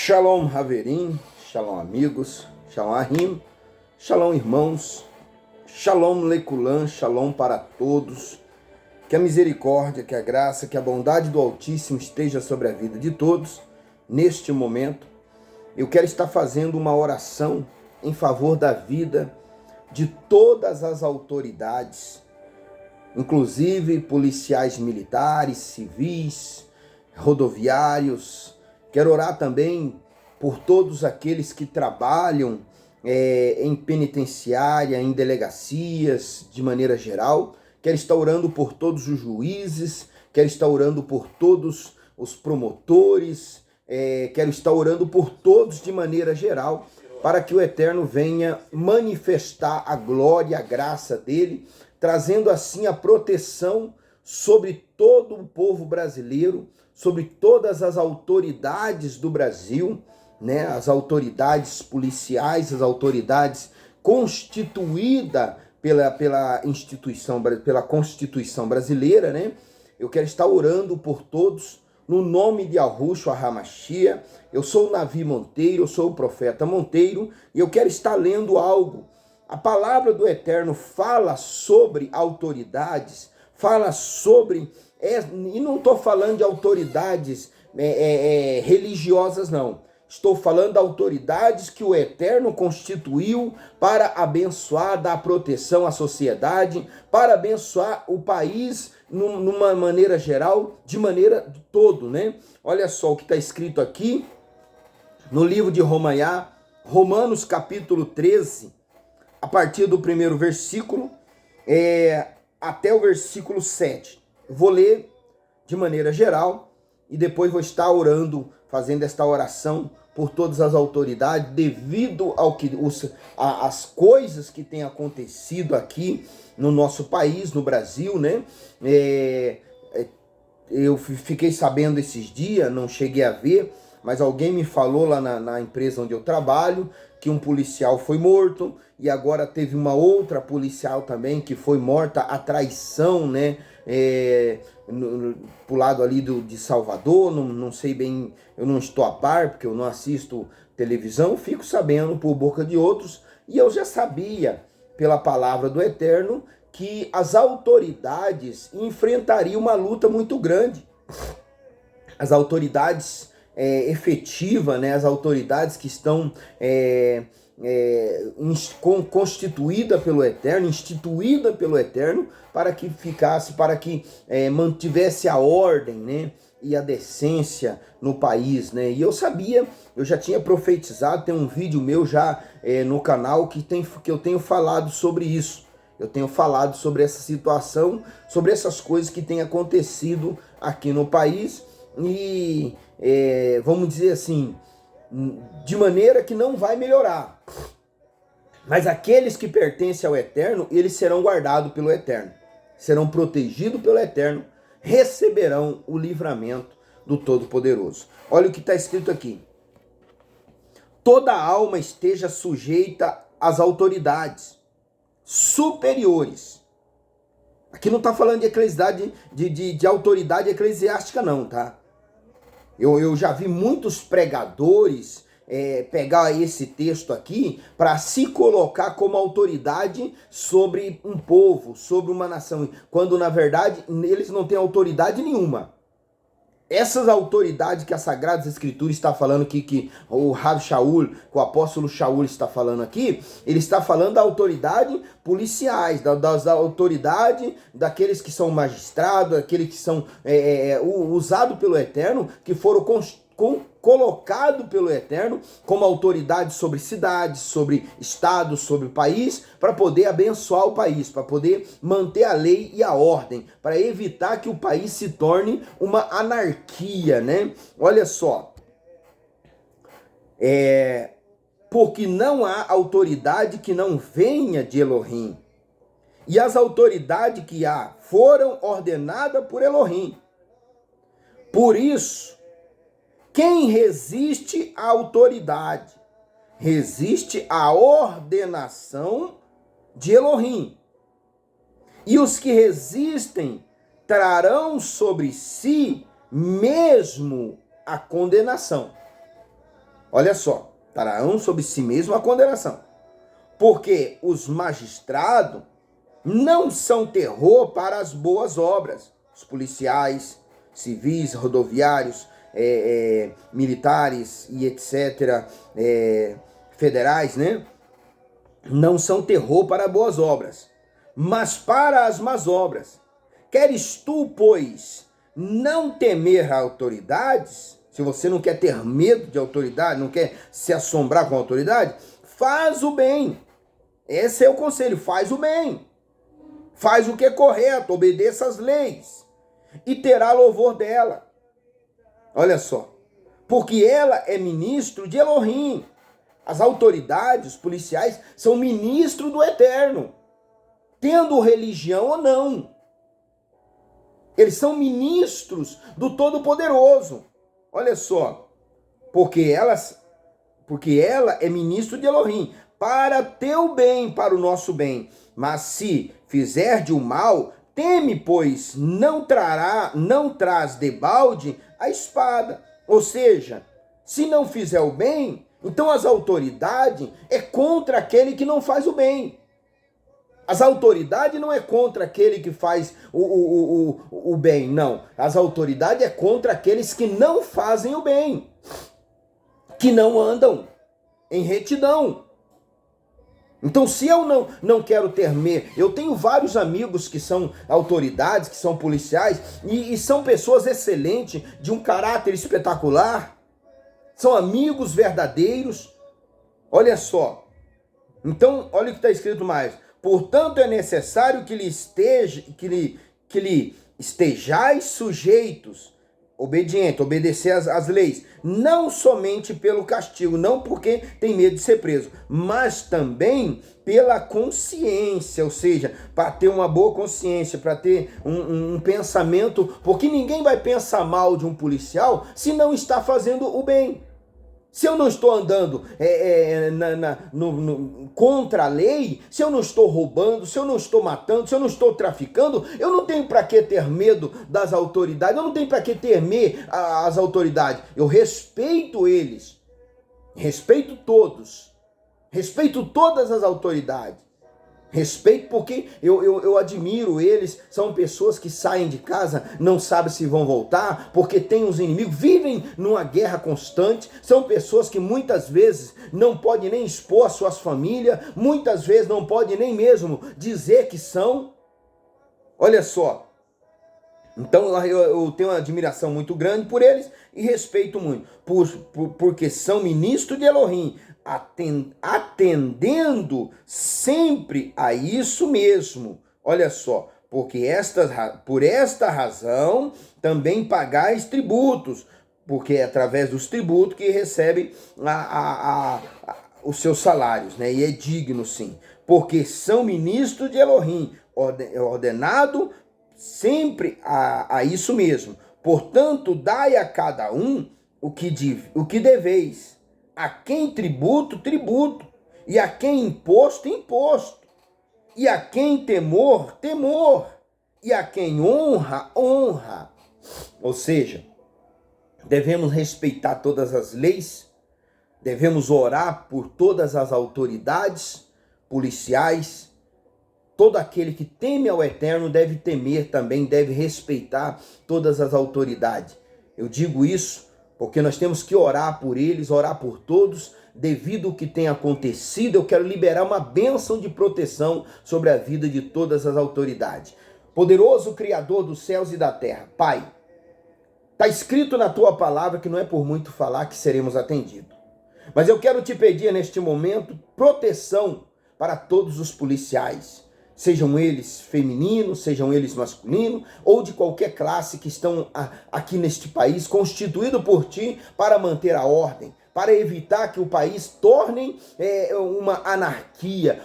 Shalom Haverim, Shalom amigos, Shalom Ahim, Shalom irmãos, Shalom Lekulan, Shalom para todos. Que a misericórdia, que a graça, que a bondade do Altíssimo esteja sobre a vida de todos. Neste momento, eu quero estar fazendo uma oração em favor da vida de todas as autoridades, inclusive policiais militares, civis, rodoviários. Quero orar também por todos aqueles que trabalham em penitenciária, em delegacias, de maneira geral. Quero estar orando por todos os juízes, quero estar orando por todos os promotores, quero estar orando por todos de maneira geral, para que o Eterno venha manifestar a glória, a graça dele, trazendo assim a proteção sobre todo o povo brasileiro, sobre todas as autoridades do Brasil, né? As autoridades policiais, as autoridades constituídas pela Constituição brasileira, né? Eu quero estar orando por todos, no nome de Yahushua HaMashiach. Eu sou o Navi Monteiro, eu sou o profeta Monteiro, e eu quero estar lendo algo. A palavra do Eterno fala sobre autoridades, fala sobre... e não estou falando de autoridades religiosas, não. Estou falando de autoridades que o Eterno constituiu para abençoar, dar proteção à sociedade, para abençoar o país numa maneira geral, de maneira de todo, né? Olha só o que está escrito aqui no livro de Romanos capítulo 13, a partir do primeiro versículo até o versículo 7. Vou ler de maneira geral e depois vou estar orando, fazendo esta oração por todas as autoridades, devido ao que as coisas que têm acontecido aqui no nosso país, no Brasil, né? Eu fiquei sabendo esses dias, não cheguei a ver, mas alguém me falou lá na empresa onde eu trabalho que um policial foi morto, e agora teve uma outra policial também que foi morta à traição, né? Pro lado ali de Salvador, não sei bem, eu não estou a par, porque eu não assisto televisão, fico sabendo por boca de outros, e eu já sabia, pela palavra do Eterno, que as autoridades enfrentariam uma luta muito grande. As autoridades efetivas, né, as autoridades que estão constituída pelo Eterno, instituída pelo Eterno, para que mantivesse a ordem, né, e a decência no país, né? E eu sabia, eu já tinha profetizado, tem um vídeo meu já no canal que eu tenho falado sobre isso. Eu tenho falado sobre essa situação, sobre essas coisas que têm acontecido aqui no país e vamos dizer assim, de maneira que não vai melhorar. Mas aqueles que pertencem ao Eterno, eles serão guardados pelo Eterno, serão protegidos pelo Eterno, receberão o livramento do Todo-Poderoso. Olha o que está escrito aqui. Toda alma esteja sujeita às autoridades superiores. Aqui não está falando de autoridade eclesiástica não, tá? Eu já vi muitos pregadores pegar esse texto aqui para se colocar como autoridade sobre um povo, sobre uma nação, quando na verdade eles não têm autoridade nenhuma. Essas autoridades que a Sagrada Escritura está falando aqui, que o Rav Shaul, que o apóstolo Shaul está falando aqui, ele está falando da autoridade policiais, das autoridades daqueles que são magistrados, daqueles que são usados pelo Eterno, que foram colocado pelo Eterno como autoridade sobre cidades, sobre estados, sobre o país, para poder abençoar o país, para poder manter a lei e a ordem, para evitar que o país se torne uma anarquia, né? Olha só, porque não há autoridade que não venha de Elohim, e as autoridades que há foram ordenadas por Elohim. Por isso, quem resiste à autoridade, resiste à ordenação de Elohim. E os que resistem trarão sobre si mesmo a condenação. Olha só, trarão sobre si mesmo a condenação. Porque os magistrados não são terror para as boas obras. Os policiais, civis, rodoviários, militares e etc., federais, né? Não são terror para boas obras, mas para as más obras. Queres tu, pois, não temer autoridades? Se você não quer ter medo de autoridade, não quer se assombrar com a autoridade, faz o bem. Esse é o conselho, faz o bem. Faz o que é correto, obedeça às leis e terá louvor dela. Olha só, porque ela é ministro de Elohim. As autoridades policiais são ministros do Eterno, tendo religião ou não. Eles são ministros do Todo-Poderoso. Olha só, porque ela é ministro de Elohim, para teu bem, para o nosso bem. Mas se fizer de o mal, teme, pois não traz debalde a espada. Ou seja, se não fizer o bem, então as autoridades é contra aquele que não faz o bem. As autoridades não é contra aquele que faz o bem, não. As autoridades é contra aqueles que não fazem o bem, que não andam em retidão. Então, se eu não quero ter medo, eu tenho vários amigos que são autoridades, que são policiais, e são pessoas excelentes, de um caráter espetacular, são amigos verdadeiros. Olha só, então, olha o que está escrito mais. Portanto, é necessário que lhe estejais sujeitos, obedecer às leis, não somente pelo castigo, não porque tem medo de ser preso, mas também pela consciência, ou seja, para ter uma boa consciência, para ter um pensamento, porque ninguém vai pensar mal de um policial se não está fazendo o bem. Se eu não estou andando contra a lei, se eu não estou roubando, se eu não estou matando, se eu não estou traficando, eu não tenho para que ter medo das autoridades, eu não tenho para que temer as autoridades. Eu respeito eles, respeito todos, respeito todas as autoridades. Respeito porque eu admiro eles, são pessoas que saem de casa, não sabem se vão voltar, porque tem os inimigos, vivem numa guerra constante, são pessoas que muitas vezes não podem nem expor as suas famílias, muitas vezes não podem nem mesmo dizer que são. Olha só, então eu tenho uma admiração muito grande por eles e respeito muito, porque são ministros de Elohim, atendendo sempre a isso mesmo. Olha só, porque por esta razão também pagais tributos, porque é através dos tributos que recebe os seus salários, né? E é digno sim, porque são ministros de Elohim, ordenado sempre a isso mesmo. Portanto, dai a cada um o que deveis. A quem tributo, tributo. E a quem imposto, imposto. E a quem temor, temor. E a quem honra, honra. Ou seja, devemos respeitar todas as leis, devemos orar por todas as autoridades policiais. Todo aquele que teme ao Eterno deve temer também, deve respeitar todas as autoridades. Eu digo isso porque nós temos que orar por eles, orar por todos, devido ao que tem acontecido. Eu quero liberar uma bênção de proteção sobre a vida de todas as autoridades. Poderoso Criador dos céus e da terra, Pai, está escrito na Tua palavra que não é por muito falar que seremos atendidos. Mas eu quero te pedir neste momento proteção para todos os policiais, sejam eles femininos, sejam eles masculinos, ou de qualquer classe que estão aqui neste país, constituído por Ti para manter a ordem, para evitar que o país torne uma anarquia.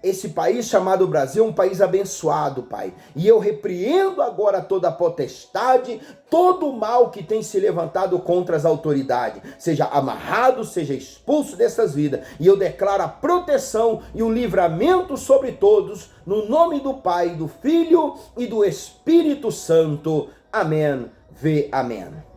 Esse país chamado Brasil é um país abençoado, Pai. E eu repreendo agora toda a potestade, todo o mal que tem se levantado contra as autoridades. Seja amarrado, seja expulso dessas vidas. E eu declaro a proteção e o livramento sobre todos, no nome do Pai, do Filho e do Espírito Santo. Amém. Amém.